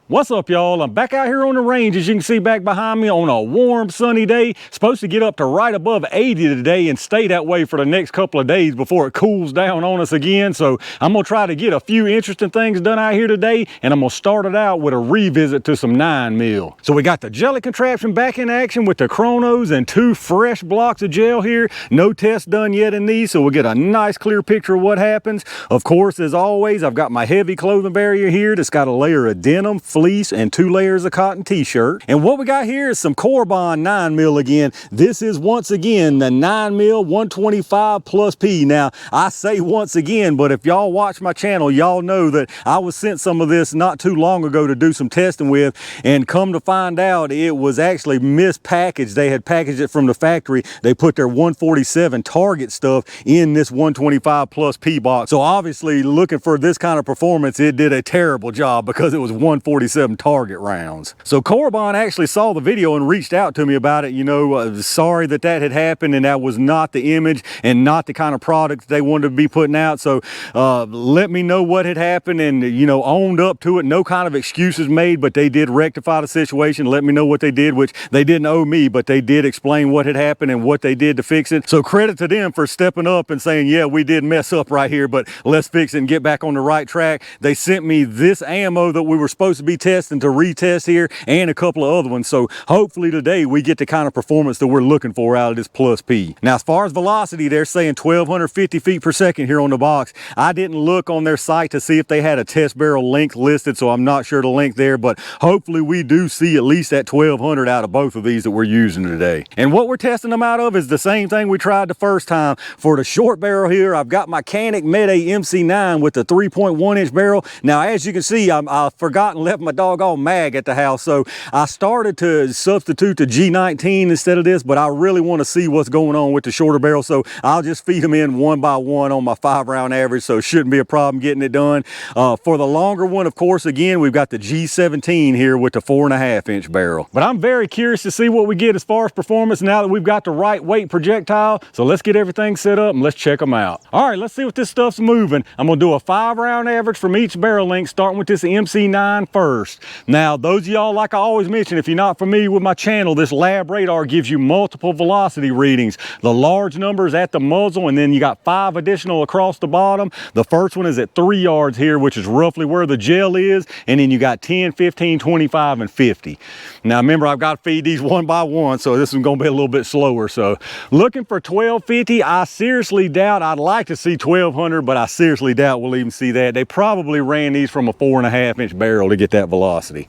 What's up, y'all? I'm back out here on the range, as you can see back behind me, on a warm, sunny day. Supposed to get up to right above 80 today and stay that way for the next couple of days before it cools down on us again. So I'm gonna try to get a few interesting things done out here today, and I'm gonna start it out with a revisit to some 9mm. So we got the jelly contraption back in action with the chronos and 2 fresh blocks of gel here. No test done yet in these, so we'll get a nice clear picture of what happens. Of course, as always, I've got my heavy clothing barrier here that's got a layer of denim, fleece, and 2 layers of cotton t-shirt. And what we got here is some CorBon 9mm again. This is once again the 9mm 125 plus P. Now, I say once again, but if y'all watch my channel, y'all know that I was sent some of this not too long ago to do some testing with, and come to find out it was actually mispackaged. They had packaged it from the factory. They put their 147 target stuff in this 125 plus P box. So obviously, looking for this kind of performance, it did a terrible job because it was 147 target rounds. So CorBon actually saw the video and reached out to me about it. You know, sorry that had happened, and that was not the image and not the kind of product they wanted to be putting out. So let me know what had happened, and you know, owned up to it. No kind of excuses made, but they did rectify the situation, let me know what they did, which they didn't owe me, but they did explain what had happened and what they did to fix it. So credit to them for stepping up and saying, yeah, we did mess up right here, but let's fix it and get back on the right track. They sent me this ammo that we were supposed to be testing to retest here, and a couple of other ones. So hopefully today we get the kind of performance that we're looking for out of this plus P. Now, as far as velocity, they're saying 1,250 feet per second here on the box. I didn't look on their site to see if they had a test barrel length listed, so I'm not sure the length there, but hopefully we do see at least that 1,200 out of both of these that we're using today. And what we're testing them out of is the same thing we tried the first time. For the short barrel here, I've got my Canik Mete MC9 with the 3.1 inch barrel. Now, as you can see, I forgot and left my doggone mag at the house, so I started to substitute the G19 instead of this, but I really want to see what's going on with the shorter barrel, so I'll just feed them in one by one on my 5-round average, so it shouldn't be a problem getting it done. For the longer one, of course, again, we've got the G17 here with the 4.5 inch barrel. But I'm very curious to see what we get as far as performance now that we've got the right weight projectile, so let's get everything set up and let's check them out. All right, let's see what this stuff's moving. I'm gonna do a 5-round average from each barrel length, starting with this MC9 first. Now, those of y'all, like I always mention, if you're not familiar with my channel, this lab radar gives you multiple velocity readings. The large numbers at the muzzle, and then you got 5 additional across the bottom. The first one is at 3 yards here, which is roughly where the gel is, and then you got 10, 15, 25, and 50. Now remember, I've got to feed these one by one, so this is gonna be a little bit slower. So looking for 1,250. I seriously doubt, I'd like to see 1,200, but I seriously doubt we'll even see that. They probably ran these from a 4.5 inch barrel to get that velocity.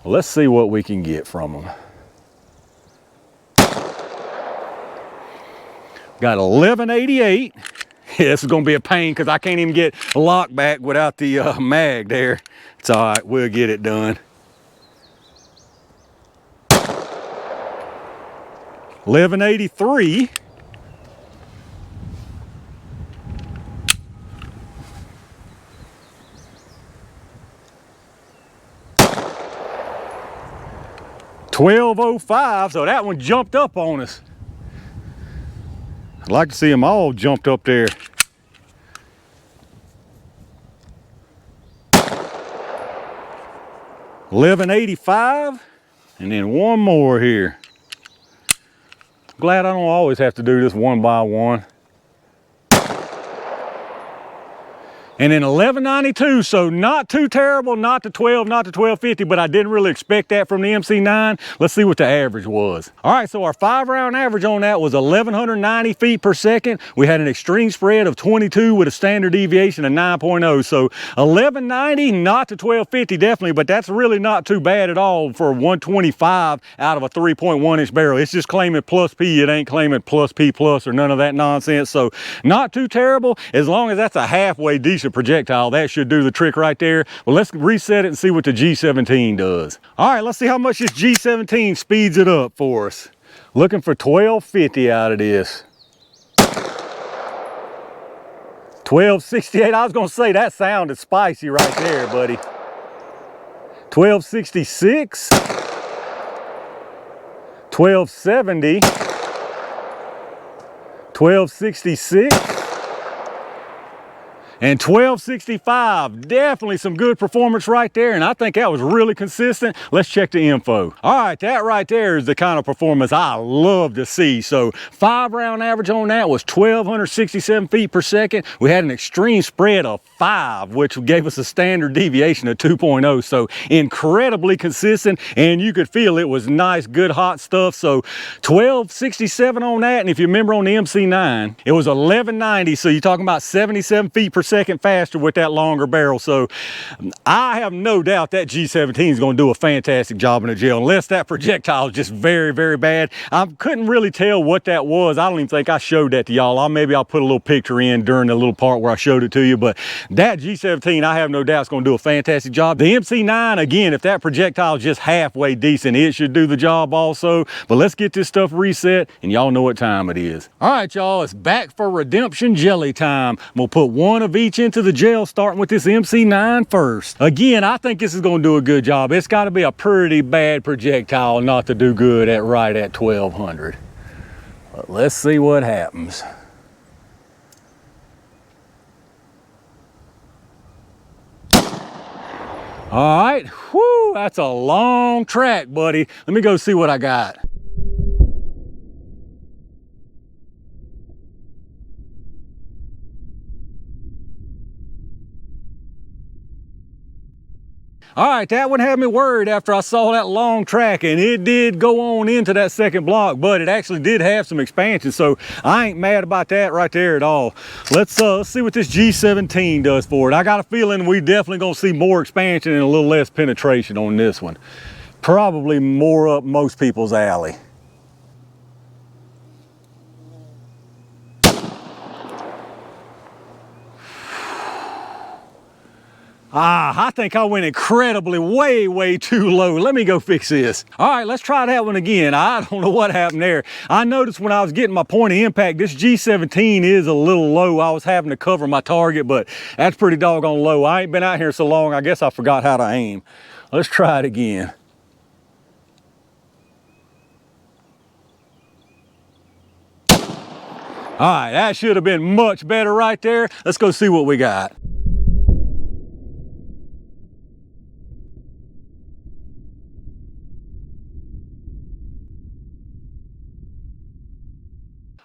Let's see what we can get from them. Got 1188. Yeah, this is gonna be a pain because I can't even get a lock back without the mag there. It's all right, we'll get it done. 1183. $12.05, so that one jumped up on us. I'd like to see them all jumped up there. $11.85, and then one more here. Glad I don't always have to do this one by one. And then 1192, so not too terrible, not to 12, not to 1250, but I didn't really expect that from the MC9. Let's see what the average was. All right, so our 5-round average on that was 1,190 feet per second. We had an extreme spread of 22 with a standard deviation of 9.0. So 1190, not to 1250 definitely, but that's really not too bad at all for 125 out of a 3.1 inch barrel. It's just claiming plus P, it ain't claiming plus P plus or none of that nonsense. So not too terrible, as long as that's a halfway decent projectile. That should do the trick right there. Well, let's reset it and see what the G17 does. All right, let's see how much this G17 speeds it up for us. Looking for 1250 out of this. 1268, I was gonna say that sounded spicy right there, buddy. 1266. 1270. 1266. And 1265, definitely some good performance right there, and I think that was really consistent. Let's check the info. All right, that right there is the kind of performance I love to see. So 5-round average on that was 1,267 feet per second. We had an extreme spread of 5, which gave us a standard deviation of 2.0. So incredibly consistent, and you could feel it was nice, good, hot stuff. So 1267 on that, and if you remember on the MC9, it was 1190, so you're talking about 77 feet per second faster with that longer barrel. So I have no doubt that G17 is going to do a fantastic job in the gel, unless that projectile is just very, very bad. I couldn't really tell what that was. I don't even think I showed that to y'all. Maybe I'll put a little picture in during the little part where I showed it to you, but that G17, I have no doubt is going to do a fantastic job. The MC9, again, if that projectile is just halfway decent, it should do the job also. But let's get this stuff reset, and y'all know what time it is. All right, y'all, it's back for redemption jelly time. I'm gonna put one of each into the gel, starting with this MC9 first. Again, I think this is gonna do a good job. It's gotta be a pretty bad projectile not to do good at right at 1200. But let's see what happens. All right, whoo, that's a long track, buddy. Let me go see what I got. All right, that one had me worried after I saw that long track, and it did go on into that second block, but it actually did have some expansion, so I ain't mad about that right there at all. Let's see what this G17 does for it. I got a feeling we definitely gonna see more expansion and a little less penetration on this one. Probably more up most people's alley. I think I went incredibly way too low. Let me go fix this. All right, let's try that one again. I don't know what happened there. I noticed when I was getting my point of impact, this G17 is a little low. I was having to cover my target, but that's pretty doggone low. I ain't been out here so long, I guess I forgot how to aim. Let's try it again. All right, that should have been much better right there. Let's go see what we got.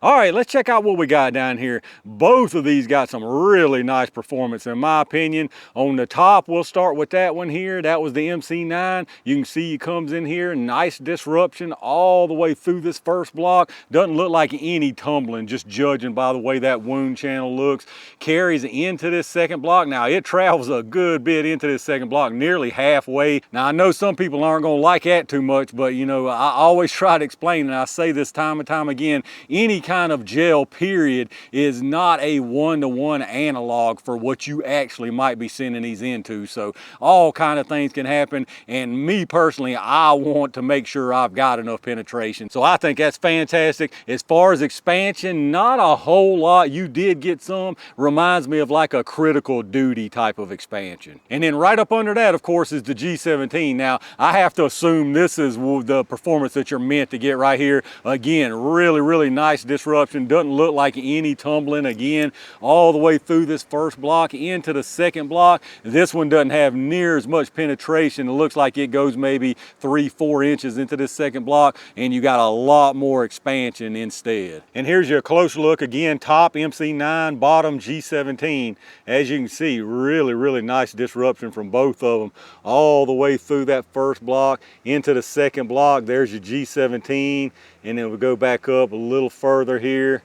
All right, let's check out what we got down here. Both of these got some really nice performance in my opinion. On the top, we'll start with that one here. That was the MC9. You can see it comes in here, nice disruption all the way through this first block. Doesn't look like any tumbling, just judging by the way that wound channel looks. Carries into this second block. Now, it travels a good bit into this second block, nearly halfway. Now, I know some people aren't gonna like that too much, but you know, I always try to explain, and I say this time and time again, any kind of gel period is not a one-to-one analog for what you actually might be sending these into. So all kind of things can happen, and me personally, I want to make sure I've got enough penetration. So I think that's fantastic. As far as expansion, not a whole lot. You did get some. Reminds me of like a critical duty type of expansion. And then right up under that, of course, is the G17. Now, I have to assume this is the performance that you're meant to get right here. Again, really nice disruption. Doesn't look like any tumbling. Again, all the way through this first block into the second block. This one doesn't have near as much penetration. It looks like it goes maybe 3-4 inches into this second block, and you got a lot more expansion instead. And here's your closer look. Again, top MC9, bottom G17. As you can see, really nice disruption from both of them all the way through that first block into the second block. There's your G17, and then we go back up a little further here.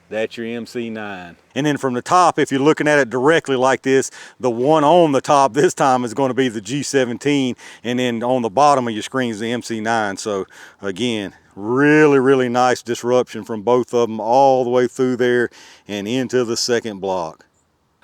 That's your MC9. And then from the top, if you're looking at it directly like this, the one on the top this time is going to be the G17, and then on the bottom of your screen is the MC9. So again, really nice disruption from both of them all the way through there and into the second block.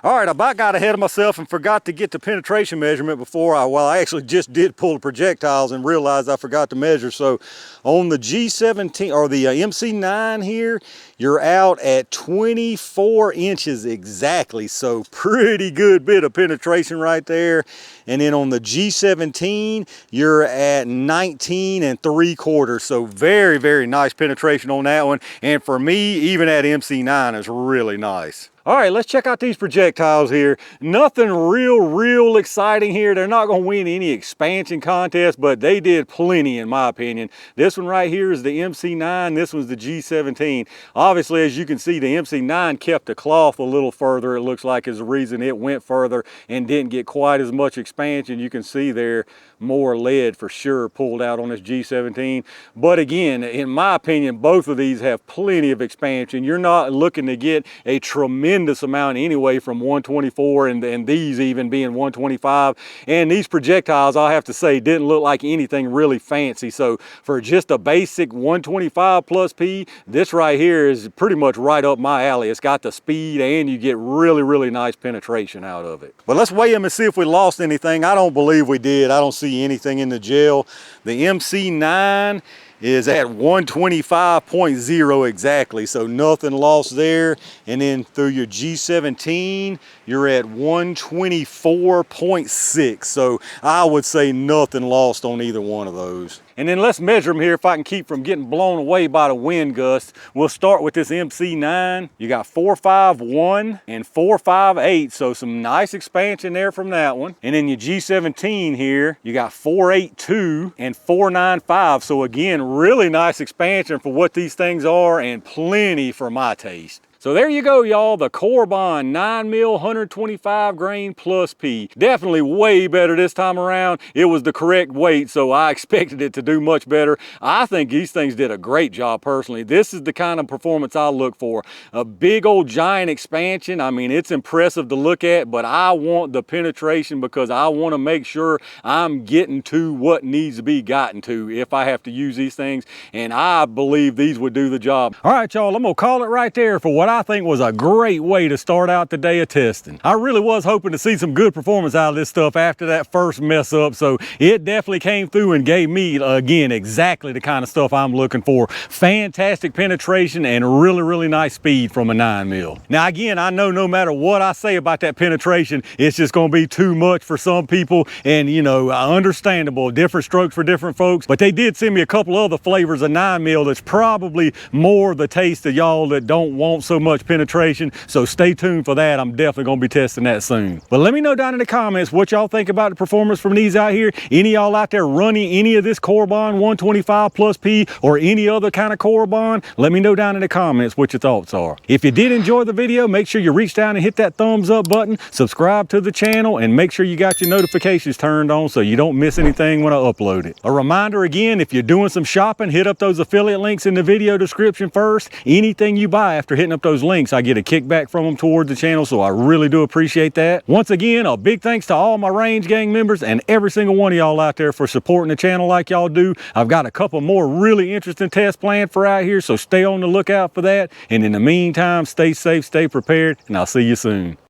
All right, I about got ahead of myself and forgot to get the penetration measurement before I actually just did pull the projectiles and realized I forgot to measure. So on the G17 or the MC9 here, you're out at 24 inches exactly. So pretty good bit of penetration right there. And then on the G17, you're at 19 3/4. So very, very nice penetration on that one. And for me, even at MC9 is really nice. All right, let's check out these projectiles here. Nothing real exciting here. They're not gonna win any expansion contest, but they did plenty in my opinion. This one right here is the MC9, this one's the G17. Obviously, as you can see, the MC9 kept the cloth a little further. It looks like is the reason it went further and didn't get quite as much expansion. You can see there, more lead for sure pulled out on this G17. But again, in my opinion, both of these have plenty of expansion. You're not looking to get a tremendous amount anyway from 124 and these even being 125. And these projectiles, I have to say, didn't look like anything really fancy. So for just a basic 125 plus P, this right here is pretty much right up my alley. It's got the speed and you get really nice penetration out of it. But let's weigh them and see if we lost anything. I don't believe we did. I don't see anything in the gel. The MC9 is at 125.0 exactly, so nothing lost there. And then through your G17, you're at 124.6, so I would say nothing lost on either one of those. And then let's measure them here if I can keep from getting blown away by the wind gusts. We'll start with this MC9. You got 451 and 458, so some nice expansion there from that one. And then your G17 here, you got 482 and 495, so again, really nice expansion for what these things are and plenty for my taste. So there you go, y'all, the CorBon 9mm 125 grain plus P. Definitely way better this time around. It was the correct weight, so I expected it to do much better. I think these things did a great job personally. This is the kind of performance I look for. A big old giant expansion. I mean, it's impressive to look at, but I want the penetration because I want to make sure I'm getting to what needs to be gotten to if I have to use these things, and I believe these would do the job. All right, y'all, I'm gonna call it right there for what I think was a great way to start out the day of testing. I really was hoping to see some good performance out of this stuff after that first mess up, so it definitely came through and gave me, again, exactly the kind of stuff I'm looking for. Fantastic penetration and really nice speed from a 9mm. Now again, I know no matter what I say about that penetration, it's just gonna be too much for some people, and you know, understandable, different strokes for different folks, but they did send me a couple other flavors of 9mm that's probably more the taste of y'all that don't want so much penetration, so stay tuned for that. I'm definitely gonna be testing that soon. But let me know down in the comments what y'all think about the performance from these out here. Any y'all out there running any of this CorBon 125 plus P or any other kind of CorBon? Let me know down in the comments what your thoughts are. If you did enjoy the video, make sure you reach down and hit that thumbs up button, subscribe to the channel, and make sure you got your notifications turned on so you don't miss anything when I upload it. A reminder again, if you're doing some shopping, hit up those affiliate links in the video description first. Anything you buy after hitting up those links, I get a kickback from them towards the channel, so I really do appreciate that. Once again, a big thanks to all my Range Gang members and every single one of y'all out there for supporting the channel like y'all do. I've got a couple more really interesting tests planned for out here, so stay on the lookout for that. And in the meantime, stay safe, stay prepared, and I'll see you soon.